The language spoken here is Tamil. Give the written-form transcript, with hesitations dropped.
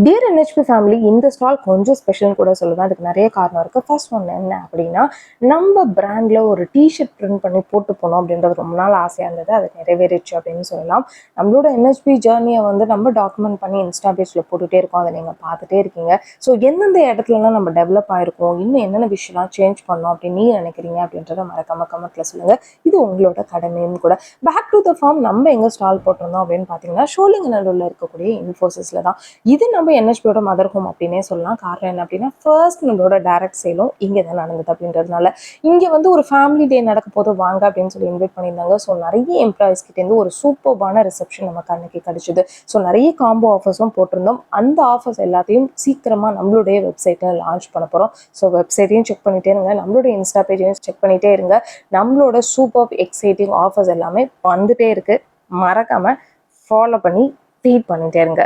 டியர் NHP ஃபேமிலி, இந்த ஸ்டால் கொஞ்சம் ஸ்பெஷல்னு கூட சொல்லுவேன். அதுக்கு நிறைய காரணம் இருக்குது. ஃபர்ஸ்ட் ஒன்று என்ன அப்படின்னா, நம்ம பிராண்டில் ஒரு டிஷர்ட் பிரிண்ட் பண்ணி போட்டு போனோம் அப்படின்றது ரொம்ப நாள் ஆசையாக இருந்தது. அது நிறைவேறிச்சு அப்படின்னு சொல்லலாம். நம்மளோட NHP ஜேர்னியை வந்து நம்ம டாக்குமெண்ட் பண்ணி இன்ஸ்டா பேஜில் போட்டுகிட்டே இருக்கோம். அதை நீங்கள் பார்த்துட்டே இருக்கீங்க. ஸோ எந்தெந்த இடத்துலலாம் நம்ம டெவலப் ஆகிருக்கோம், இன்னும் என்னென்ன விஷயம்லாம் சேஞ்ச் பண்ணோம் அப்படின்னு நீங்கள் நினைக்கிறீங்க அப்படின்றத மறக்காம கமெண்ட்டில் சொல்லுங்கள். இது உங்களோட கடமையும் கூட. பேக் டு த ஃபார்ம் நம்ம எங்கே ஸ்டால் போட்டிருந்தோம் அப்படின்னு பார்த்தீங்கன்னா, ஷோலிங்கநல்லூரில் இருக்கக்கூடிய இன்ஃபோசிஸில் தான். இது நம்ம NHPயோட மதர் ஹோம் அப்படின்னே சொல்லலாம். காரணம் என்ன அப்படின்னா, ஃபர்ஸ்ட் நம்மளோட டைரக்ட் சேலும் இங்கே தான் நடந்தது அப்படின்றதுனால இங்கே வந்து ஒரு ஃபேமிலி டே நடக்க போது வாங்க அப்படின்னு சொல்லி இன்வைட் பண்ணியிருந்தாங்க. ஸோ நிறைய எம்ப்ளாயிஸ் கிட்டேருந்து ஒரு சூப்பர்பான ரிசப்ஷன் நமக்கு அன்னைக்கு கிடைச்சிது. ஸோ நிறைய காம்போ ஆஃபர்ஸும் போட்டிருந்தோம். அந்த ஆஃபர்ஸ் எல்லாத்தையும் சீக்கிரமாக நம்மளுடைய வெப்சைட்டில் லான்ச் பண்ண போகிறோம். ஸோ வெப்சைட்டையும் செக் பண்ணிகிட்டே இருங்க, நம்மளுடைய இன்ஸ்டா பேஜையும் செக் பண்ணிகிட்டே இருங்க. நம்மளோட சூப்பர் எக்ஸைட்டிங் ஆஃபர்ஸ் எல்லாமே வந்துகிட்டே இருக்குது. மறக்காமல் ஃபாலோ பண்ணி ஃபீட் பண்ணிகிட்டே இருங்க.